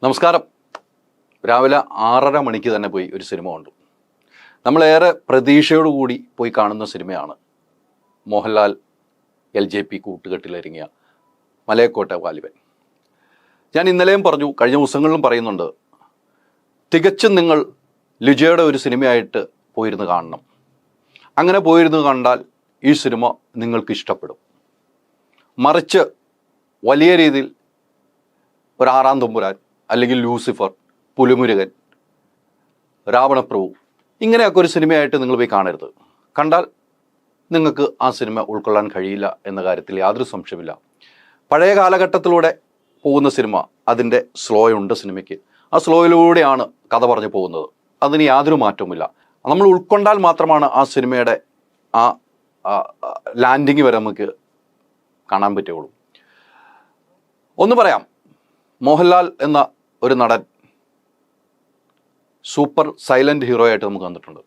നമസ്കാരം. രാവിലെ 6:30 മണിക്ക് തന്നെ പോയി ഒരു സിനിമ കണ്ടു. നമ്മളേറെ പ്രതീക്ഷയോടുകൂടി പോയി കാണുന്ന സിനിമയാണ് മോഹൻലാൽ LJP കൂട്ടുകെട്ടിലിറങ്ങിയ മലയക്കോട്ടെ വാലിബൻ. ഞാൻ ഇന്നലെയും പറഞ്ഞു, കഴിഞ്ഞ ദിവസങ്ങളിലും പറയുന്നുണ്ട്, തികച്ചും നിങ്ങൾ ലിജോയുടെ ഒരു സിനിമയായിട്ട് പോയിരുന്ന് കാണണം. അങ്ങനെ പോയിരുന്ന് കണ്ടാൽ ഈ സിനിമ നിങ്ങൾക്ക് ഇഷ്ടപ്പെടും. മറിച്ച് വലിയ രീതിയിൽ ഒരു ആറാം തമ്പുരാൻ, അല്ലെങ്കിൽ ലൂസിഫർ, പുലിമുരുകൻ, രാവണപ്രഭു, ഇങ്ങനെയൊക്കെ ഒരു സിനിമയായിട്ട് നിങ്ങൾ പോയി കാണരുത്. കണ്ടാൽ നിങ്ങൾക്ക് ആ സിനിമ ഉൾക്കൊള്ളാൻ കഴിയില്ല എന്ന കാര്യത്തിൽ യാതൊരു സംശയമില്ല. പഴയ കാലഘട്ടത്തിലൂടെ പോകുന്ന സിനിമ, അതിൻ്റെ സ്ലോ ഉണ്ട് സിനിമയ്ക്ക്. ആ സ്ലോയിലൂടെയാണ് കഥ പറഞ്ഞു പോകുന്നത്. അതിന് യാതൊരു മാറ്റവുമില്ല. നമ്മൾ ഉൾക്കൊണ്ടാൽ മാത്രമാണ് ആ സിനിമയുടെ ആ ലാൻഡിങ് വരെ നമുക്ക് കാണാൻ പറ്റുകയുള്ളൂ. ഒന്ന് പറയാം, മോഹൻലാൽ എന്ന ഒരു നടൻ സൂപ്പർ സൈലന്റ് ഹീറോ ആയിട്ട് നമുക്ക് വന്നിട്ടുണ്ട്.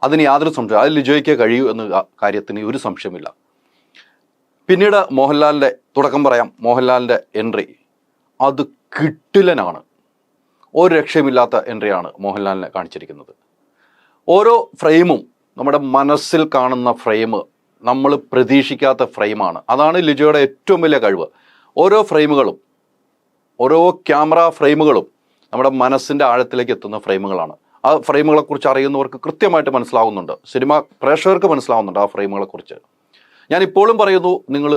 അതിന് യാതൊരു സംശയം, അത് ലിജോയ്ക്ക് കഴിയൂ എന്ന കാര്യത്തിന് ഒരു സംശയമില്ല. പിന്നീട് മോഹൻലാലിൻ്റെ തുടക്കം പറയാം. മോഹൻലാലിൻ്റെ എൻട്രി അത് കിടിലനാണ്. ഒരു രക്ഷയുമില്ലാത്ത എൻട്രിയാണ് മോഹൻലാലിനെ കാണിച്ചിരിക്കുന്നത്. ഓരോ ഫ്രെയിമും നമ്മുടെ മനസ്സിൽ കാണുന്ന ഫ്രെയിം നമ്മൾ പ്രതീക്ഷിക്കാത്ത ഫ്രെയിമാണ്. അതാണ് ലിജോയുടെ ഏറ്റവും വലിയ കഴിവ്. ഓരോ ഫ്രെയിമുകളും, ഓരോ ക്യാമറ ഫ്രെയിമുകളും നമ്മുടെ മനസ്സിൻ്റെ ആഴത്തിലേക്ക് എത്തുന്ന ഫ്രെയിമുകളാണ്. ആ ഫ്രെയിമുകളെക്കുറിച്ച് അറിയുന്നവർക്ക് കൃത്യമായിട്ട് മനസ്സിലാവുന്നുണ്ട്, സിനിമ പ്രേക്ഷകർക്ക് മനസ്സിലാവുന്നുണ്ട് ആ ഫ്രെയിമുകളെക്കുറിച്ച്. ഞാൻ ഇപ്പോഴും പറയുന്നു, നിങ്ങൾ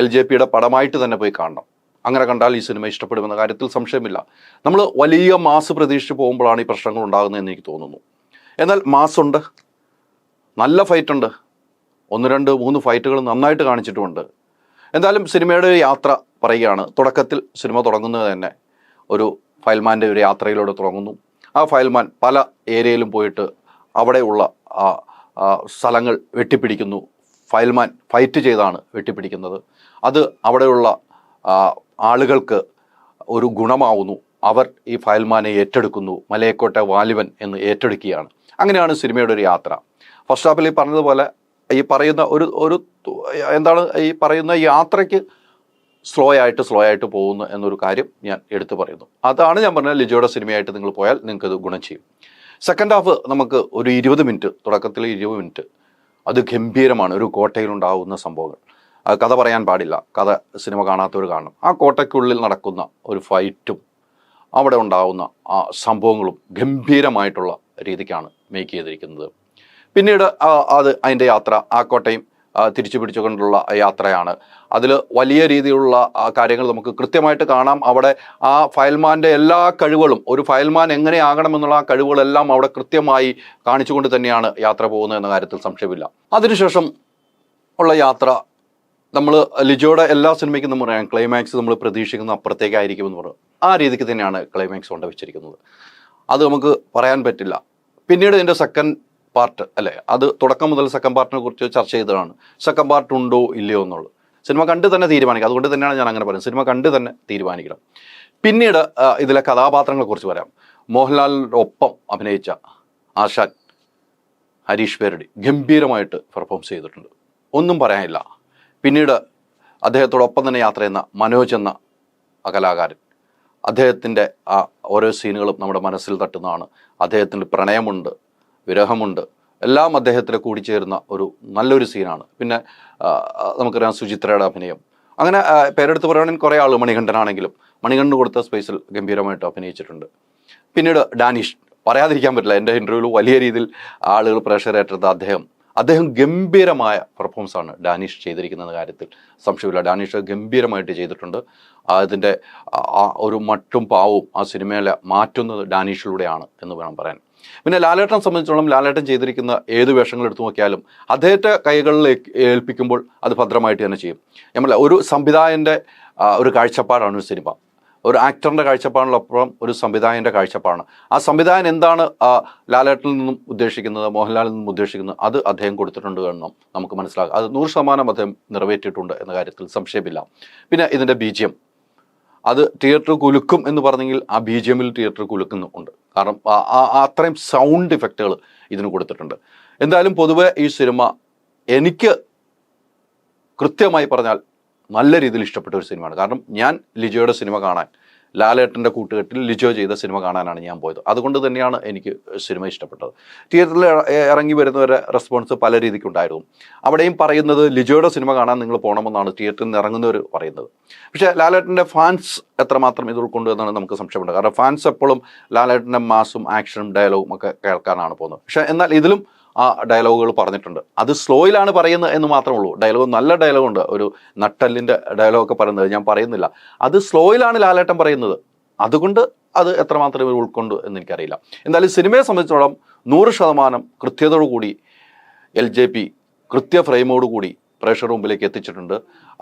LJPയുടെ പടമായിട്ട് തന്നെ പോയി കാണണം. അങ്ങനെ കണ്ടാൽ ഈ സിനിമ ഇഷ്ടപ്പെടുമെന്ന കാര്യത്തിൽ സംശയമില്ല. നമ്മൾ വലിയ മാസ് പ്രതീക്ഷിച്ച് പോകുമ്പോഴാണ് ഈ പ്രശ്നങ്ങൾ ഉണ്ടാകുന്നതെന്ന് എനിക്ക് തോന്നുന്നു. എന്നാൽ മാസുണ്ട്, നല്ല ഫൈറ്റുണ്ട്, 1, 2, 3 ഫൈറ്റുകൾ നന്നായിട്ട് കാണിച്ചിട്ടുമുണ്ട്. എന്തായാലും സിനിമയുടെ യാത്ര പറയുകയാണ്. തുടക്കത്തിൽ സിനിമ തുടങ്ങുന്നത് തന്നെ ഒരു ഫയൽമാൻ്റെ ഒരു യാത്രയിലൂടെ തുടങ്ങുന്നു. ആ ഫയൽമാൻ പല ഏരിയയിലും പോയിട്ട് അവിടെയുള്ള സ്ഥലങ്ങൾ വെട്ടിപ്പിടിക്കുന്നു. ഫയൽമാൻ ഫൈറ്റ് ചെയ്താണ് വെട്ടിപ്പിടിക്കുന്നത്. അത് അവിടെയുള്ള ആളുകൾക്ക് ഒരു ഗുണമാവുന്നു. അവർ ഈ ഫയൽമാനെ ഏറ്റെടുക്കുന്നു. മലയക്കോട്ടെ വാലിബൻ എന്ന് ഏറ്റെടുക്കുകയാണ്. അങ്ങനെയാണ് സിനിമയുടെ ഒരു യാത്ര. ഫസ്റ്റ് ഹാഫിൽ ഈ പറഞ്ഞതുപോലെ ഈ പറയുന്ന ഒരു എന്താണ് ഈ പറയുന്ന യാത്രയ്ക്ക് സ്ലോ ആയിട്ട് പോകുന്നു എന്നൊരു കാര്യം ഞാൻ എടുത്തു പറയുന്നു. അതാണ് ഞാൻ പറഞ്ഞത്, ലിജോയുടെ സിനിമയായിട്ട് നിങ്ങൾ പോയാൽ നിങ്ങൾക്കത് ഗുണം ചെയ്യും. സെക്കൻഡ് ഹാഫ് നമുക്ക് ഒരു 20 മിനിറ്റ്, തുടക്കത്തിൽ 20 മിനിറ്റ് അത് ഗംഭീരമാണ്. ഒരു കോട്ടയിലുണ്ടാകുന്ന സംഭവങ്ങൾ, കഥ പറയാൻ പാടില്ല, കഥ സിനിമ കാണാത്തവർ കാണണം. ആ കോട്ടയ്ക്കുള്ളിൽ നടക്കുന്ന ഒരു ഫൈറ്റും അവിടെ ഉണ്ടാകുന്ന ആ സംഭവങ്ങളും ഗംഭീരമായിട്ടുള്ള രീതിക്കാണ് മേക്ക് ചെയ്തിരിക്കുന്നത്. പിന്നീട് അതിൻ്റെ യാത്ര, ആ കോട്ടയും തിരിച്ചു പിടിച്ചുകൊണ്ടുള്ള യാത്രയാണ്. അതിൽ വലിയ രീതിയിലുള്ള കാര്യങ്ങൾ നമുക്ക് കൃത്യമായിട്ട് കാണാം. അവിടെ ആ ഫയൽമാൻ്റെ എല്ലാ കഴിവുകളും, ഒരു ഫയൽമാൻ എങ്ങനെയാകണമെന്നുള്ള ആ കഴിവുകളെല്ലാം അവിടെ കൃത്യമായി കാണിച്ചുകൊണ്ട് തന്നെയാണ് യാത്ര പോകുന്നത് എന്ന കാര്യത്തിൽ സംശയമില്ല. അതിനുശേഷം ഉള്ള യാത്ര നമ്മൾ ലിജോയുടെ എല്ലാ സിനിമയ്ക്കും നമ്മൾ പറയാം, ക്ലൈമാക്സ് നമ്മൾ പ്രതീക്ഷിക്കുന്ന അപ്പുറത്തേക്കായിരിക്കുമെന്ന് പറയും. ആ രീതിക്ക് തന്നെയാണ് ക്ലൈമാക്സ് കൊണ്ട് വെച്ചിരിക്കുന്നത്. അത് നമുക്ക് പറയാൻ പറ്റില്ല. പിന്നീട് ഇതിൻ്റെ സെക്കൻഡ് പാർട്ട് അല്ലേ, അത് തുടക്കം മുതൽ സെക്കൻഡ് പാർട്ടിനെ കുറിച്ച് ചർച്ച ചെയ്തതാണ്. സെക്കൻഡ് പാർട്ട് ഉണ്ടോ ഇല്ലയോ എന്നുള്ളത് സിനിമ കണ്ട് തന്നെ തീരുമാനിക്കുക. അതുകൊണ്ട് തന്നെയാണ് ഞാൻ അങ്ങനെ പറയുന്നത്, സിനിമ കണ്ട് തന്നെ തീരുമാനിക്കണം. പിന്നീട് ഇതിലെ കഥാപാത്രങ്ങളെ കുറിച്ച് പറയാം. മോഹൻലാലിൻ്റെ ഒപ്പം അഭിനയിച്ച ആശാൻ ഹരീഷ് പേരടി ഗംഭീരമായിട്ട് പെർഫോം ചെയ്തിട്ടുണ്ട്, ഒന്നും പറയാനില്ല. പിന്നീട് അദ്ദേഹത്തോടൊപ്പം തന്നെ യാത്ര ചെയ്യുന്ന മനോജ് എന്ന കലാകാരൻ, അദ്ദേഹത്തിൻ്റെ ആ ഓരോ സീനുകളും നമ്മുടെ മനസ്സിൽ തട്ടുന്നതാണ്. അദ്ദേഹത്തിൻ്റെ പ്രണയമുണ്ട്, വിരഹമുണ്ട്, എല്ലാം അദ്ദേഹത്തിൽ കൂടിച്ചേരുന്ന ഒരു നല്ലൊരു സീനാണ്. പിന്നെ നമുക്കറിയാം സുചിത്രയുടെ അഭിനയം. അങ്ങനെ പേരെടുത്ത് പറയുകയാണെങ്കിൽ കുറേ ആൾ, മണികണ്ഠനാണെങ്കിലും മണികണ്ഠന് കൊടുത്ത സ്പേസിൽ ഗംഭീരമായിട്ട് അഭിനയിച്ചിട്ടുണ്ട്. പിന്നീട് ഡാനിഷ് പറയാതിരിക്കാൻ പറ്റില്ല, എൻ്റെ ഇൻ്റർവ്യൂവിൽ വലിയ രീതിയിൽ ആളുകൾ പ്രേക്ഷകരേറ്റെടുത്ത അദ്ദേഹം ഗംഭീരമായ പെർഫോമൻസാണ് ഡാനിഷ് ചെയ്തിരിക്കുന്ന കാര്യത്തിൽ സംശയമില്ല. ഡാനിഷ് ഗംഭീരമായിട്ട് ചെയ്തിട്ടുണ്ട്. അതിൻ്റെ ഒരു മട്ടും പാവവും ആ സിനിമയിലെ മാറ്റുന്നത് ഡാനിഷിലൂടെയാണ് എന്ന് വേണം പറയാൻ. പിന്നെ ലാലേട്ടനെ സംബന്ധിച്ചോളം, ലാലേട്ടൻ ചെയ്തിരിക്കുന്ന ഏത് വേഷങ്ങൾ എടുത്തു നോക്കിയാലും അദ്ദേഹത്തെ കൈകളിൽ ഏൽപ്പിക്കുമ്പോൾ അത് ഭദ്രമായിട്ട് തന്നെ ചെയ്യും. നമ്മളെ ഒരു സംവിധായകൻ്റെ ഒരു കാഴ്ചപ്പാടാണ് ഒരു സിനിമ. ഒരു ആക്ടറിൻ്റെ കാഴ്ചപ്പാടിനൊപ്പം ഒരു സംവിധായകൻ്റെ കാഴ്ചപ്പാടാണ്. ആ സംവിധായകൻ എന്താണ് ലാലേട്ടനിൽ നിന്നും ഉദ്ദേശിക്കുന്നത്, മോഹൻലാലിൽ നിന്നും ഉദ്ദേശിക്കുന്നത്, അത് അദ്ദേഹം കൊടുത്തിട്ടുണ്ട് എന്നും നമുക്ക് മനസ്സിലാകും. അത് 100% അദ്ദേഹം നിറവേറ്റിയിട്ടുണ്ട് എന്ന കാര്യത്തിൽ സംശയമില്ല. പിന്നെ ഇതിൻ്റെ BGM, അത് തിയേറ്റർ കുലുക്കും എന്ന് പറഞ്ഞെങ്കിൽ ആ BGMൽ തിയേറ്റർ കുലുക്കുന്നുണ്ട്. കാരണം അത്രയും സൗണ്ട് ഇഫക്റ്റുകൾ ഇതിന് കൊടുത്തിട്ടുണ്ട്. എന്തായാലും പൊതുവെ ഈ സിനിമ എനിക്ക് കൃത്യമായി പറഞ്ഞാൽ നല്ല രീതിയിൽ ഇഷ്ടപ്പെട്ട ഒരു സിനിമയാണ്. കാരണം ഞാൻ ലിജോയുടെ സിനിമ കാണാൻ, ലാലേട്ടൻ്റെ കൂട്ടുകെട്ടിൽ ലിജോ ചെയ്ത സിനിമ കാണാനാണ് ഞാൻ പോയത്. അതുകൊണ്ട് തന്നെയാണ് എനിക്ക് സിനിമ ഇഷ്ടപ്പെട്ടത്. തിയേറ്ററിൽ ഇറങ്ങി വരുന്നവരെ റെസ്പോൺസ് പല രീതിക്കുണ്ടായിരുന്നു. അവിടെയും പറയുന്നത് ലിജോയുടെ സിനിമ കാണാൻ നിങ്ങൾ പോകണമെന്നാണ് തിയേറ്ററിൽ നിന്ന് ഇറങ്ങുന്നവർ പറയുന്നത്. പക്ഷേ ലാലേട്ടൻ്റെ ഫാൻസ് എത്രമാത്രം ഇത് ഉൾക്കൊണ്ടുവെന്നാണ് നമുക്ക് സംശയമുണ്ട്. കാരണം ഫാൻസ് എപ്പോഴും ലാലേട്ടൻ്റെ മാസും ആക്ഷനും ഡയലോഗും ഒക്കെ കേൾക്കാനാണ് പോകുന്നത്. പക്ഷേ എന്നാൽ ഇതിലും ആ ഡയലോഗുകൾ പറഞ്ഞിട്ടുണ്ട്. അത് സ്ലോയിലാണ് പറയുന്നത് എന്ന് മാത്രമേ ഉള്ളൂ. ഡയലോഗ് നല്ല ഡയലോഗുണ്ട്, ഒരു നട്ടല്ലിൻ്റെ ഡയലോഗൊക്കെ പറയുന്നത് ഞാൻ പറയുന്നില്ല. അത് സ്ലോയിലാണ് ലാലേട്ടൻ പറയുന്നത്. അതുകൊണ്ട് അത് എത്രമാത്രം ഇവർ ഉൾക്കൊണ്ടു എന്ന് എനിക്കറിയില്ല. എന്തായാലും സിനിമയെ സംബന്ധിച്ചിടത്തോളം 100% കൃത്യതയോടുകൂടി LJP കൃത്യ ഫ്രെയിമോടുകൂടി പ്രേക്ഷകരുടെ മുമ്പിലേക്ക് എത്തിച്ചിട്ടുണ്ട്.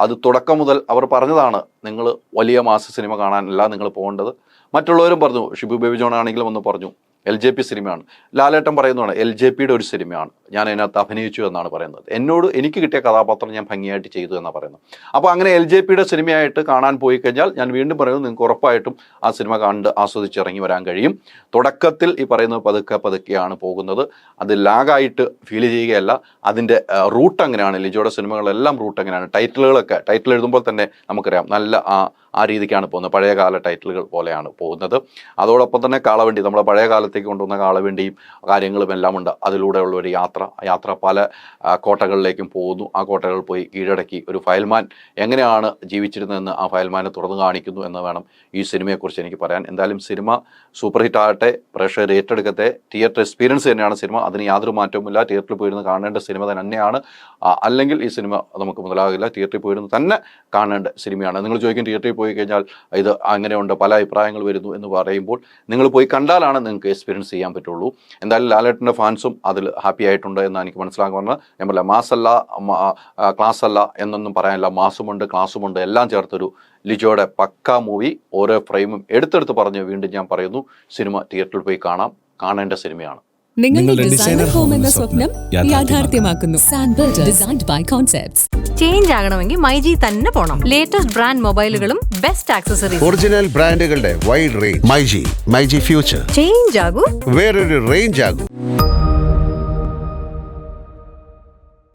അത് തുടക്കം മുതൽ അവർ പറഞ്ഞതാണ്, നിങ്ങൾ വലിയ മാസ സിനിമ കാണാനല്ല നിങ്ങൾ പോകേണ്ടത്. മറ്റുള്ളവരും പറഞ്ഞു, ഷിബു ബേബി ജോൺ ആണെങ്കിലും ഒന്ന് പറഞ്ഞു LJP സിനിമയാണ്. ലാലേട്ടൻ പറയുന്നതാണ് LJPയുടെ ഒരു സിനിമയാണ്, ഞാൻ അതിനകത്ത് അഭിനയിച്ചു എന്നാണ് പറയുന്നത്. എനിക്ക് കിട്ടിയ കഥാപാത്രം ഞാൻ ഭംഗിയായിട്ട് ചെയ്തു എന്നാണ് പറയുന്നത്. അപ്പോൾ അങ്ങനെ LJPയുടെ സിനിമയായിട്ട് കാണാൻ പോയി കഴിഞ്ഞാൽ ഞാൻ വീണ്ടും പറയുന്നത്, നിങ്ങൾക്ക് ഉറപ്പായിട്ടും ആ സിനിമ കണ്ട് ആസ്വദിച്ചിറങ്ങി വരാൻ കഴിയും. തുടക്കത്തിൽ ഈ പറയുന്നത് പതുക്കെയാണ് പോകുന്നത്. അത് ലാഗായിട്ട് ഫീൽ ചെയ്യുകയല്ല. അതിൻ്റെ റൂട്ട് അങ്ങനെയാണ്. ലിജോയുടെ സിനിമകളെല്ലാം റൂട്ട് അങ്ങനെയാണ്. ടൈറ്റിൽ എഴുതുമ്പോൾ തന്നെ നമുക്കറിയാം നല്ല ആ രീതിക്കാണ് പോകുന്നത്. പഴയകാല ടൈറ്റിലുകൾ പോലെയാണ് പോകുന്നത്. അതോടൊപ്പം തന്നെ കാളവണ്ടി, നമ്മളെ പഴയ കാലത്തേക്ക് കൊണ്ടുവന്ന കാളവണ്ടിയും കാര്യങ്ങളും എല്ലാം ഉണ്ട്. അതിലൂടെയുള്ള ഒരു യാത്ര പല കോട്ടകളിലേക്കും പോകുന്നു. ആ കോട്ടകളിൽ പോയി കീഴടക്കി ഒരു ഫയൽമാൻ എങ്ങനെയാണ് ജീവിച്ചിരുന്നതെന്ന് ആ ഫയൽമാനെ തുറന്നു കാണിക്കുന്നു എന്ന് വേണം ഈ സിനിമയെക്കുറിച്ച് എനിക്ക് പറയാൻ. എന്തായാലും സിനിമ സൂപ്പർ ഹിറ്റ് ആകട്ടെ, പ്രേക്ഷകർ ഏറ്റെടുക്കട്ടെ. തിയേറ്റർ എക്സ്പീരിയൻസ് തന്നെയാണ് സിനിമ, അതിന് യാതൊരു മാറ്റവുമില്ല. തിയേറ്ററിൽ പോയിരുന്ന് കാണേണ്ട സിനിമ തന്നെയാണ്. അല്ലെങ്കിൽ ഈ സിനിമ നമുക്ക് മുതലാകില്ല. തിയേറ്ററിൽ പോയിരുന്ന് തന്നെ കാണേണ്ട സിനിമയാണ്. നിങ്ങൾ ചോദിക്കും തിയേറ്ററിൽ പോയി കഴിഞ്ഞാൽ ഇത് അങ്ങനെയുണ്ട്, പല അഭിപ്രായങ്ങൾ വരുന്നു എന്ന് പറയുമ്പോൾ നിങ്ങൾ പോയി കണ്ടാലാണ് നിങ്ങൾക്ക് എക്സ്പീരിയൻസ് ചെയ്യാൻ പറ്റുള്ളൂ. എന്തായാലും ലാലേട്ടൻ്റെ ഫാൻസും അതിൽ ഹാപ്പി ആയിട്ടുണ്ട് എന്നാണ് എനിക്ക് മനസ്സിലാക്കുന്നത്. ഞാൻ പറയാം, മാസല്ല ക്ലാസ് അല്ല എന്നൊന്നും പറയാനില്ല. മാസുമുണ്ട്, ക്ലാസ്സുമുണ്ട്, എല്ലാം ചേർത്തൊരു ലിജോയുടെ പക്കാ മൂവി. ഓരോ ഫ്രെയിമും എടുത്തെടുത്ത് പറഞ്ഞ് വീണ്ടും ഞാൻ പറയുന്നു, സിനിമ തിയേറ്ററിൽ പോയി കാണേണ്ട സിനിമയാണ്. നിങ്ങളുടെ ഡിസൈനർ ഹോം എന്ന സ്വപ്നം യാഥാർത്ഥ്യമാക്കുന്നു. സാൻബിൾഡ്, ഡിസൈൻഡ് ബൈ കോൺസെപ്റ്റ്സ്. ചേഞ്ച് ആകണമെങ്കിൽ മൈജി തന്നെ പോണം. ലേറ്റസ്റ്റ് ബ്രാൻഡ് മൊബൈലുകളും ബെസ്റ്റ് ആക്സസറീസ്, ഒറിജിനൽ ബ്രാൻഡുകളുടെ wide range. MyG future. Change ആകൂ, വേറൊരു റേഞ്ച് ആകൂ.